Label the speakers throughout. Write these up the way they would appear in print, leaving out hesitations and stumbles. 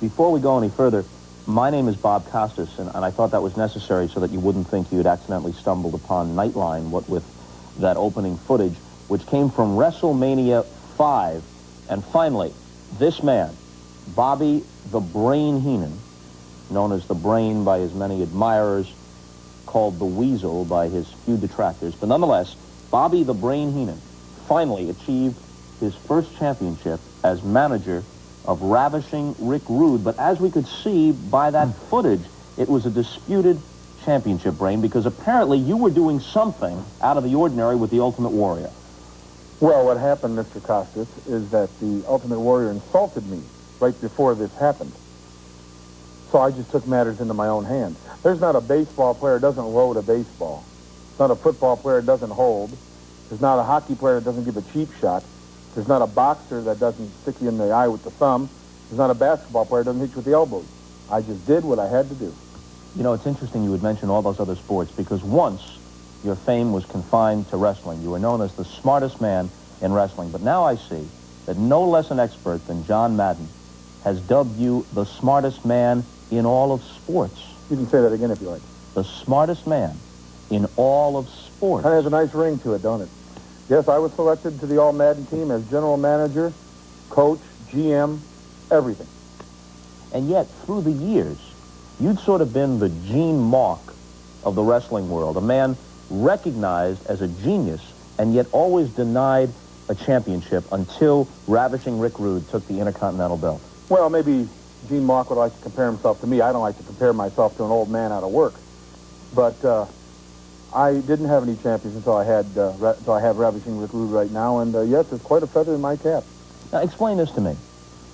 Speaker 1: Before we go any further, my name is Bob Costas, and I thought that was necessary so that you wouldn't think you had accidentally stumbled upon Nightline, what with that opening footage, which came from WrestleMania 5. And finally, this man, Bobby the Brain Heenan, known as the Brain by his many admirers, called the Weasel by his few detractors, but nonetheless, Bobby the Brain Heenan finally achieved his first championship as manager of ravishing Rick Rude. But as we could see by that footage, it was a disputed championship, Brain, because apparently you were doing something out of the ordinary with the Ultimate Warrior.
Speaker 2: Well, what happened, Mr. Costas, is that the Ultimate Warrior insulted me right before this happened. So I just took matters into my own hands. There's not a baseball player that doesn't load a baseball. There's not a football player that doesn't hold. There's not a hockey player that doesn't give a cheap shot. There's not a boxer that doesn't stick you in the eye with the thumb. There's not a basketball player that doesn't hit you with the elbows. I just did what I had to do.
Speaker 1: You know, it's interesting you would mention all those other sports, because once your fame was confined to wrestling. You were known as the smartest man in wrestling. But now I see that no less an expert than John Madden has dubbed you the smartest man in all of sports.
Speaker 2: You can say that again if you like.
Speaker 1: The smartest man in all of sports.
Speaker 2: That has a nice ring to it, don't it? Yes, I was selected to the All-Madden team as general manager, coach, GM, everything.
Speaker 1: And yet, through the years, you'd sort of been the Gene Mark of the wrestling world, a man recognized as a genius and yet always denied a championship until ravishing Rick Rude took the Intercontinental belt.
Speaker 2: Well, maybe Gene Mark would like to compare himself to me. I don't like to compare myself to an old man out of work. But I didn't have any champions until I have ravishing Rick Rude right now, and yes, it's quite a feather in my cap.
Speaker 1: Now, explain this to me.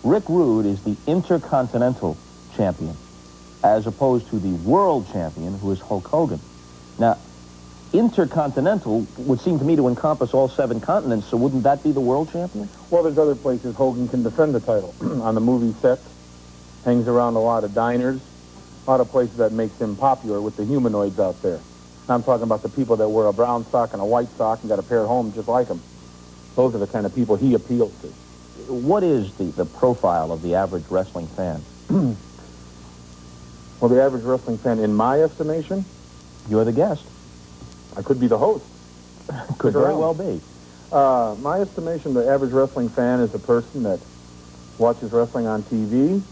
Speaker 1: Rick Rude is the Intercontinental champion, as opposed to the world champion, who is Hulk Hogan. Now, Intercontinental would seem to me to encompass all 7 continents, so wouldn't that be the world champion?
Speaker 2: Well, there's other places Hogan can defend the title. On the movie sets, hangs around a lot of diners, a lot of places that makes him popular with the humanoids out there. I'm talking about the people that wear a brown sock and a white sock and got a pair at home just like him. Those are the kind of people he appeals to.
Speaker 1: What is the profile of the average wrestling fan?
Speaker 2: Well, the average wrestling fan, in my estimation...
Speaker 1: You're the guest.
Speaker 2: I could be the host.
Speaker 1: Could very well be.
Speaker 2: My estimation, the average wrestling fan is a person that watches wrestling on TV,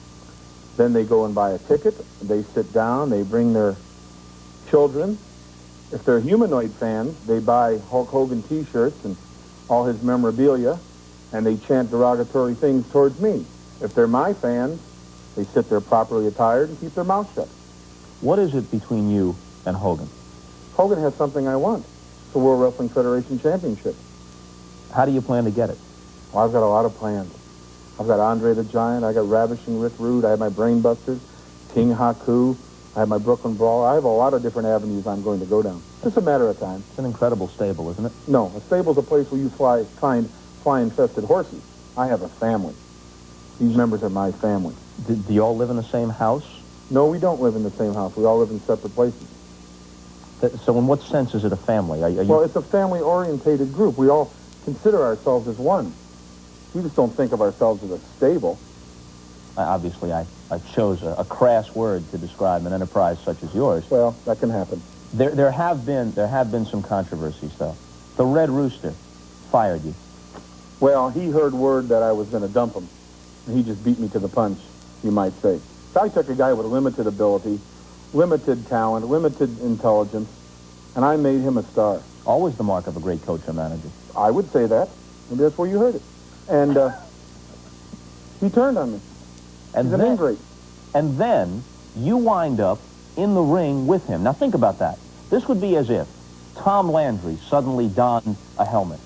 Speaker 2: then they go and buy a ticket, they sit down, they bring their children. If they're humanoid fans, they buy Hulk Hogan T-shirts and all his memorabilia, and they chant derogatory things towards me. If they're my fans, they sit there properly attired and keep their mouth shut.
Speaker 1: What is it between you and Hogan?
Speaker 2: Hogan has something I want. It's the World Wrestling Federation Championship.
Speaker 1: How do you plan to get it?
Speaker 2: Well, I've got a lot of plans. I've got Andre the Giant, I got Ravishing Rick Rude, I have my Brainbusters, King Haku, I have my Brooklyn Brawl. I have a lot of different avenues I'm going to go down. Just a matter of time.
Speaker 1: It's an incredible stable, isn't it?
Speaker 2: No, a stable's a place where you find fly-infested horses. I have a family. These members are my family.
Speaker 1: Do you all live in the same house?
Speaker 2: No, we don't live in the same house. We all live in separate places.
Speaker 1: So in what sense is it a family? Are you...
Speaker 2: Well, it's a family-orientated group. We all consider ourselves as one. We just don't think of ourselves as a stable.
Speaker 1: Obviously, I chose a crass word to describe an enterprise such as yours.
Speaker 2: Well, that can happen.
Speaker 1: There have been some controversies, though. The Red Rooster fired you.
Speaker 2: Well, he heard word that I was going to dump him, and he just beat me to the punch, you might say. So I took a guy with limited ability, limited talent, limited intelligence, and I made him a star.
Speaker 1: Always the mark of a great coach or manager.
Speaker 2: I would say that. Maybe that's where you heard it. And he turned on me. He's an ingrate.
Speaker 1: And then you wind up in the ring with him. Now think about that. This would be as if Tom Landry suddenly donned a helmet.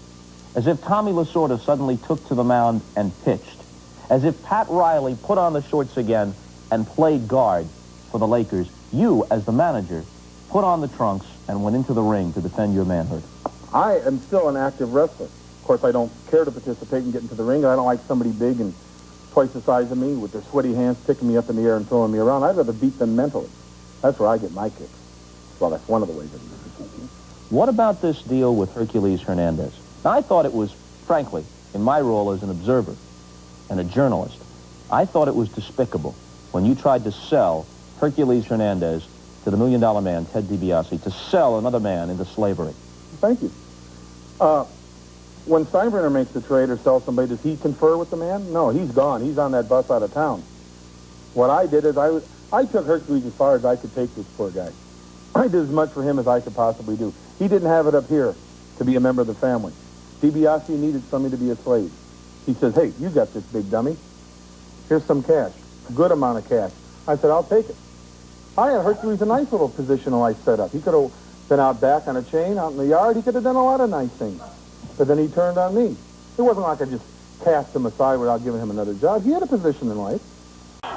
Speaker 1: As if Tommy Lasorda suddenly took to the mound and pitched. As if Pat Riley put on the shorts again and played guard for the Lakers. You, as the manager, put on the trunks and went into the ring to defend your manhood.
Speaker 2: I am still an active wrestler. Of course, I don't care to participate and get into the ring. I don't like somebody big and twice the size of me with their sweaty hands picking me up in the air and throwing me around. I'd rather beat them mentally. That's where I get my kicks. Well, that's one of the ways I do it.
Speaker 1: What about this deal with Hercules Hernandez? Now, I thought it was, frankly, in my role as an observer and a journalist, I thought it was despicable when you tried to sell Hercules Hernandez to the $1 Million Man, Ted DiBiase, to sell another man into slavery.
Speaker 2: Thank you. When Steinbrenner makes the trade or sells somebody, does he confer with the man? No, he's gone. He's on that bus out of town. What I did is I took Hercules as far as I could take this poor guy. I did as much for him as I could possibly do. He didn't have it up here to be a member of the family. DiBiase needed somebody to be a slave. He says, hey, you got this big dummy. Here's some cash, a good amount of cash. I said, I'll take it. I had Hercules a nice little positional I set up. He could have been out back on a chain, out in the yard. He could have done a lot of nice things. But then he turned on me. It wasn't like I just cast him aside without giving him another job. He had a position in life.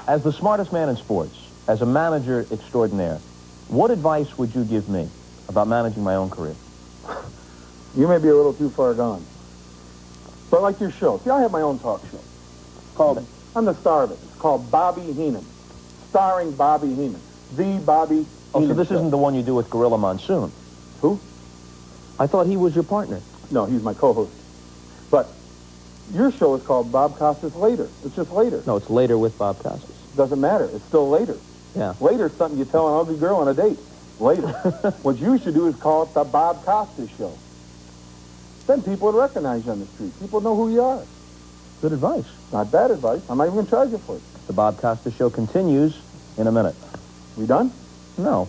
Speaker 1: As the smartest man in sports, as a manager extraordinaire, what advice would you give me about managing my own career?
Speaker 2: You may be a little too far gone. But like your show. See, I have my own talk show. Called, I'm the star of it. It's called Bobby Heenan. Starring Bobby Heenan. The Bobby Heenan.
Speaker 1: Oh, so this
Speaker 2: show.
Speaker 1: isn't the one you do with Gorilla Monsoon.
Speaker 2: Who?
Speaker 1: I thought he was your partner.
Speaker 2: No, he's my co-host. But your show is called Bob Costas Later. It's just later.
Speaker 1: No, it's Later with Bob Costas.
Speaker 2: Doesn't matter. It's still later.
Speaker 1: Yeah.
Speaker 2: Later is something you tell an ugly girl on a date. Later. What you should do is call it the Bob Costas Show. Then people would recognize you on the street. People know who you are.
Speaker 1: Good advice.
Speaker 2: Not bad advice. I'm not even going to charge you for it.
Speaker 1: The Bob Costas Show continues in a minute.
Speaker 2: We done?
Speaker 1: No.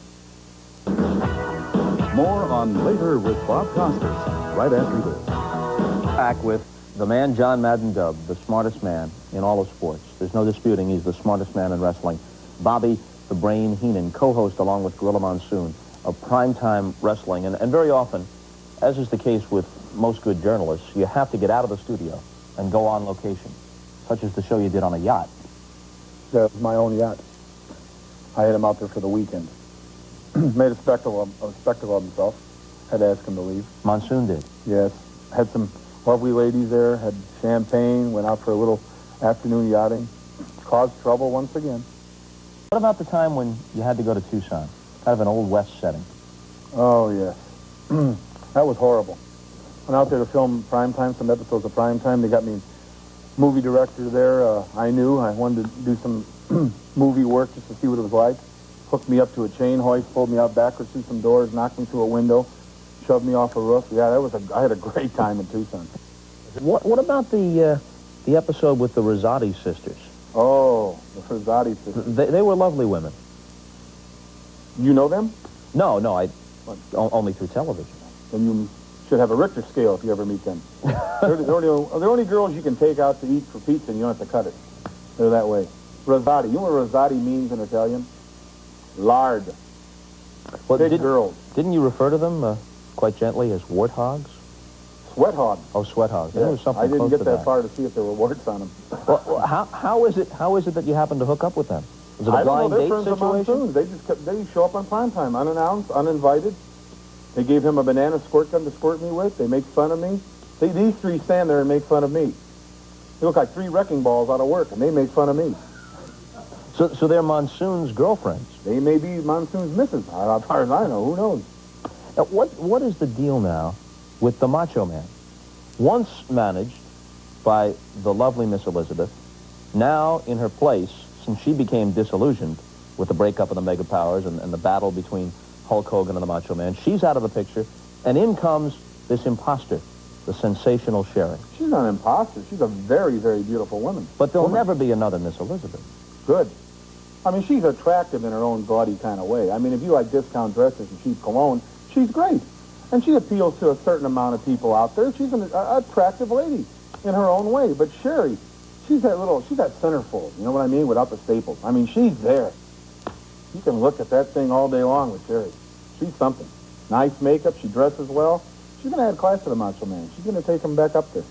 Speaker 3: More on Later with Bob Costas, right after this.
Speaker 1: Back with the man John Madden dubbed the smartest man in all of sports. There's no disputing he's the smartest man in wrestling. Bobby the Brain Heenan, co-host along with Gorilla Monsoon of primetime wrestling. And very often, as is the case with most good journalists, you have to get out of the studio and go on location, such as the show you did on a yacht.
Speaker 2: That was my own yacht. I had him out there for the weekend. Made a spectacle of himself. Had to ask him to leave.
Speaker 1: Monsoon did.
Speaker 2: Yes. Had some lovely ladies there. Had champagne. Went out for a little afternoon yachting. Caused trouble once again.
Speaker 1: What about the time when you had to go to Tucson? Kind of an Old West setting.
Speaker 2: Oh, yes. That was horrible. Went out there to film Primetime, some episodes of Primetime. They got me movie director there. I knew. I wanted to do some movie work just to see what it was like. Hooked me up to a chain hoist, pulled me out backwards through some doors, knocked me through a window, shoved me off a roof. Yeah, I had a great time in Tucson.
Speaker 1: What about the episode with the Rosati sisters?
Speaker 2: Oh, the Rosati sisters.
Speaker 1: They were lovely women.
Speaker 2: You know them?
Speaker 1: No, only through television.
Speaker 2: Then you should have a Richter scale if you ever meet them. they're the only girls you can take out to eat for pizza and you don't have to cut it. They're that way. Rosati. You know what Rosati means in Italian? Lard.
Speaker 1: Well,
Speaker 2: Big girls.
Speaker 1: Didn't you refer to them quite gently as warthogs?
Speaker 2: Sweat hogs.
Speaker 1: Oh, sweat hogs.
Speaker 2: Yeah.
Speaker 1: There was something
Speaker 2: I didn't
Speaker 1: close
Speaker 2: get
Speaker 1: to
Speaker 2: that far to see if there were warts on them.
Speaker 1: Well, how is it that you happened to hook up with them? Was it a
Speaker 2: I don't
Speaker 1: blind
Speaker 2: know. They're
Speaker 1: date
Speaker 2: friends of
Speaker 1: situation?
Speaker 2: Monsoons. They show up on primetime, unannounced, uninvited. They gave him a banana squirt gun to squirt me with. They make fun of me. These three stand there and make fun of me. They look like three wrecking balls out of work, and they make fun of me.
Speaker 1: So they're Monsoon's girlfriends.
Speaker 2: They may be Monsoon's missus. As far as I know, who knows?
Speaker 1: Now, what is the deal now with the Macho Man? Once managed by the lovely Miss Elizabeth, now in her place, since she became disillusioned with the breakup of the Mega Powers and the battle between Hulk Hogan and the Macho Man, she's out of the picture, and in comes this imposter, the sensational Sherry.
Speaker 2: She's not an imposter. She's a very, very beautiful woman.
Speaker 1: But there'll never be another Miss Elizabeth.
Speaker 2: Good. I mean, she's attractive in her own gaudy kind of way. I mean, if you like discount dresses and cheap cologne, she's great. And she appeals to a certain amount of people out there. She's an attractive lady in her own way. But Sherry, she's that centerfold, you know what I mean, without the staples. I mean, she's there. You can look at that thing all day long with Sherry. She's something. Nice makeup. She dresses well. She's going to add class to the Macho Man. She's going to take him back up there.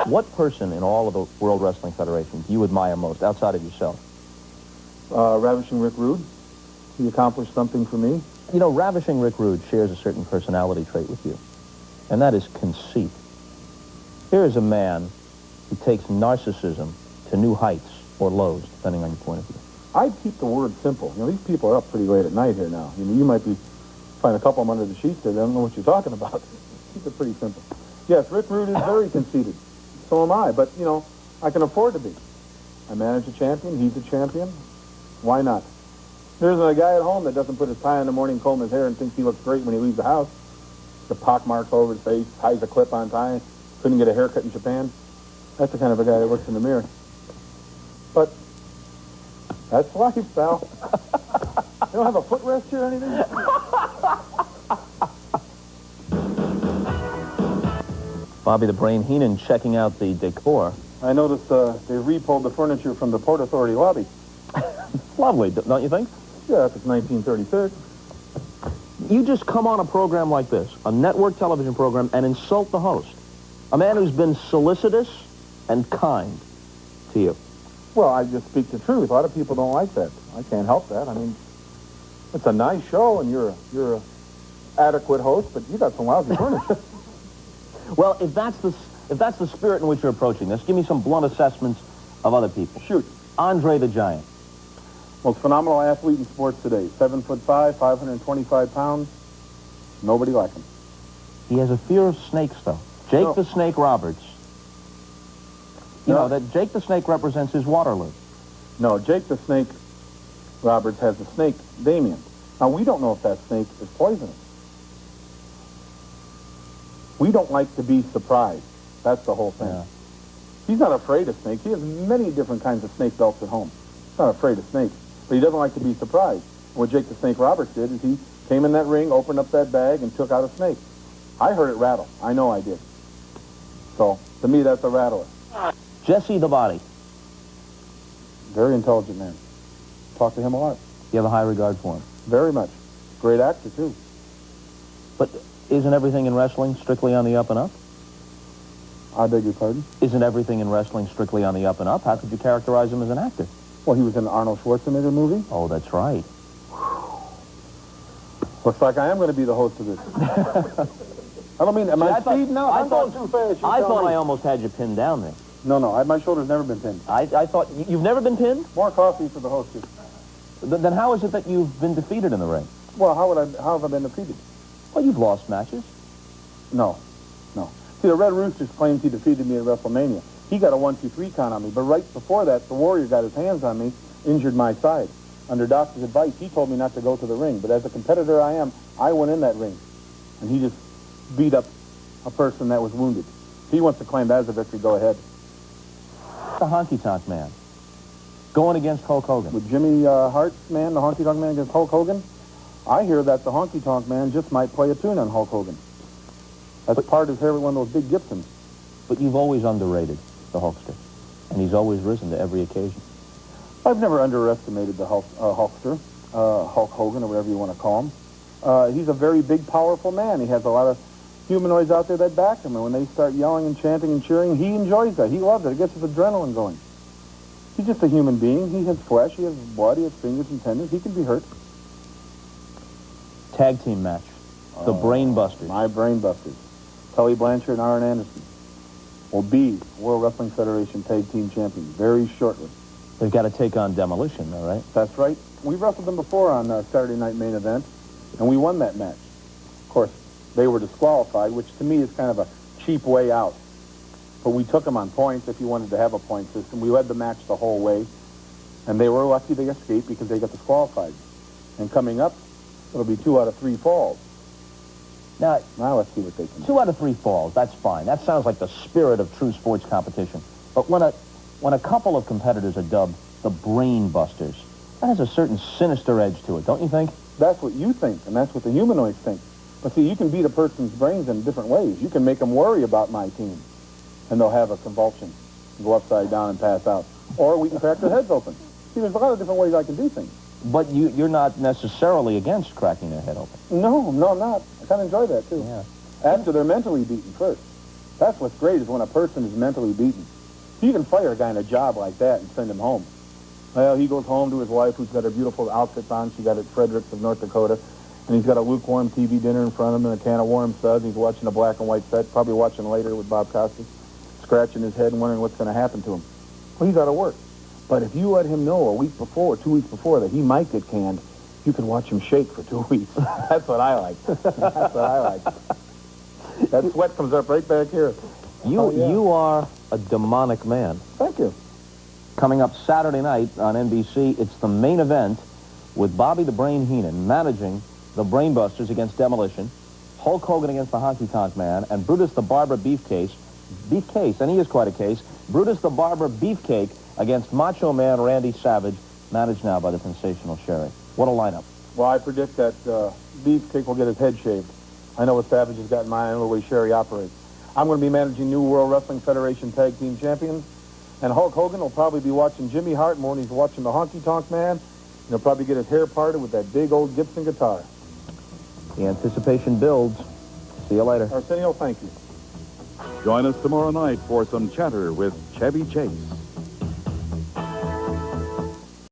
Speaker 1: What person in all of the World Wrestling Federation do you admire most, outside of yourself?
Speaker 2: Ravishing Rick Rude. He accomplished something for me.
Speaker 1: You know, Ravishing Rick Rude shares a certain personality trait with you, and that is conceit. Here is a man who takes narcissism to new heights or lows, depending on your point of view.
Speaker 2: I keep the word simple. You know, these people are up pretty late at night here now. You know, you might find a couple of them under the sheets there. They don't know what you're talking about. Keep it pretty simple. Yes, Rick Rude is very conceited. So am I. But, you know, I can afford to be. I manage a champion. He's a champion. Why not? There isn't a guy at home that doesn't put his tie on in the morning, comb his hair, and thinks he looks great when he leaves the house. The pock marks all over his face, ties a clip-on tie, couldn't get a haircut in Japan. That's the kind of a guy that looks in the mirror. But that's life, pal. You don't have a footrest here or anything?
Speaker 1: Bobby the Brain Heenan checking out the decor.
Speaker 2: I noticed they repulled the furniture from the Port Authority lobby.
Speaker 1: Lovely, don't you think?
Speaker 2: Yeah, if it's 1936.
Speaker 1: You just come on a program like this, a network television program, and insult the host. A man who's been solicitous and kind to you.
Speaker 2: Well, I just speak the truth. A lot of people don't like that. I can't help that. I mean, it's a nice show, and you're a adequate host, but you got some lousy furniture.
Speaker 1: Well, if that's the spirit in which you're approaching this, give me some blunt assessments of other people.
Speaker 2: Shoot.
Speaker 1: Andre the Giant.
Speaker 2: Most phenomenal athlete in sports today. 7'5", 525 pounds. Nobody like him.
Speaker 1: He has a fear of snakes, though. Jake the Snake Roberts. You know that Jake the Snake represents his Waterloo.
Speaker 2: No, Jake the Snake Roberts has a snake, Damien. Now, we don't know if that snake is poisonous. We don't like to be surprised. That's the whole thing.
Speaker 1: Yeah.
Speaker 2: He's not afraid of snakes. He has many different kinds of snake belts at home. He's not afraid of snakes, but he doesn't like to be surprised. What Jake the Snake Roberts did is he came in that ring, opened up that bag, and took out a snake. I heard it rattle. I know I did. So, to me, that's a rattler.
Speaker 1: Jesse the Body.
Speaker 2: Very intelligent man. Talk to him a lot.
Speaker 1: You have a high regard for him.
Speaker 2: Very much. Great actor, too.
Speaker 1: But isn't everything in wrestling strictly on the up and up?
Speaker 2: I beg your pardon?
Speaker 1: Isn't everything in wrestling strictly on the up and up? How could you characterize him as an actor?
Speaker 2: Well, he was in an Arnold Schwarzenegger movie.
Speaker 1: Oh, that's right.
Speaker 2: Looks like I am going to be the host of this. I don't mean, am I speeding now? I'm going too fast.
Speaker 1: I thought I almost had you pinned down there.
Speaker 2: No, my shoulder's never been pinned.
Speaker 1: I thought, you've never been pinned?
Speaker 2: More coffee for the hostess.
Speaker 1: Then how is it that you've been defeated in the ring?
Speaker 2: Well, how have I been defeated?
Speaker 1: Well, you've lost matches.
Speaker 2: No. See, the Red Roosters claims he defeated me at WrestleMania. He got a 1-2-3 count on me, but right before that, the Warrior got his hands on me, injured my side. Under doctor's advice, he told me not to go to the ring, but as a competitor I am, I went in that ring, and he just beat up a person that was wounded. If he wants to claim that as a victory, go ahead.
Speaker 1: The Honky Tonk Man. Going against Hulk Hogan.
Speaker 2: With Jimmy Hart's man, the Honky Tonk Man against Hulk Hogan, I hear that the Honky Tonk Man just might play a tune on Hulk Hogan. That's part of every one of those big Gibsons.
Speaker 1: But you've always underrated the Hulkster, and he's always risen to every occasion.
Speaker 2: I've never underestimated the Hulkster, Hulk Hogan, or whatever you want to call him. He's a very big, powerful man. He has a lot of humanoids out there that back him, and when they start yelling and chanting and cheering, he enjoys that. He loves it. It gets his adrenaline going. He's just a human being. He has flesh, he has blood, he has fingers and tendons. He can be hurt.
Speaker 1: Tag team match. The Brain Busters.
Speaker 2: My Brain Busters. Tully Blanchard and Arn Anderson will be World Wrestling Federation Tag Team Champions very shortly.
Speaker 1: They've got to take on Demolition, all right?
Speaker 2: That's right. We wrestled them before on Saturday Night Main Event, and we won that match. Of course, they were disqualified, which to me is kind of a cheap way out. But we took them on points if you wanted to have a point system. We led the match the whole way, and they were lucky they escaped because they got disqualified. And coming up, it'll be 2 out of 3 falls.
Speaker 1: Now
Speaker 2: let's see what they can do.
Speaker 1: 2 out of 3 falls, that's fine. That sounds like the spirit of true sports competition. But when a couple of competitors are dubbed the Brain Busters, that has a certain sinister edge to it, don't you think?
Speaker 2: That's what you think, and that's what the humanoids think. But see, you can beat a person's brains in different ways. You can make them worry about my team, and they'll have a convulsion, go upside down and pass out. Or we can crack their heads open. See, there's a lot of different ways I can do things.
Speaker 1: But you're not necessarily against cracking their head open.
Speaker 2: No, I'm not. I kind of enjoy that, too.
Speaker 1: Yeah.
Speaker 2: After they're mentally beaten first. That's what's great is when a person is mentally beaten. You can fire a guy in a job like that and send him home. Well, he goes home to his wife, who's got her beautiful outfits on. She got it at Fredericks of North Dakota. And he's got a lukewarm TV dinner in front of him and a can of warm suds. He's watching a black and white set, probably watching later with Bob Costas, scratching his head and wondering what's going to happen to him. Well, he's out of work. But if you let him know a week before, 2 weeks before, that he might get canned, you can watch him shake for 2 weeks. That's what I like. That's what I like. That sweat comes up right back here.
Speaker 1: You are a demonic man.
Speaker 2: Thank you.
Speaker 1: Coming up Saturday night on NBC, it's the main event with Bobby the Brain Heenan managing the Brainbusters against Demolition, Hulk Hogan against the Honky Tonk Man, and Brutus the Barber Beefcase, and he is quite a case, Brutus the Barber Beefcake against Macho Man Randy Savage, managed now by the sensational Sherry. What a lineup.
Speaker 2: Well, I predict that Beefcake will get his head shaved. I know what Savage has got in mind, I know the way Sherry operates. I'm going to be managing new World Wrestling Federation Tag Team Champions, and Hulk Hogan will probably be watching Jimmy Hart more than he's watching the Honky Tonk Man, and he'll probably get his hair parted with that big old Gibson guitar.
Speaker 1: The anticipation builds. See you later.
Speaker 2: Arsenio, thank you.
Speaker 3: Join us tomorrow night for some chatter with Chevy Chase.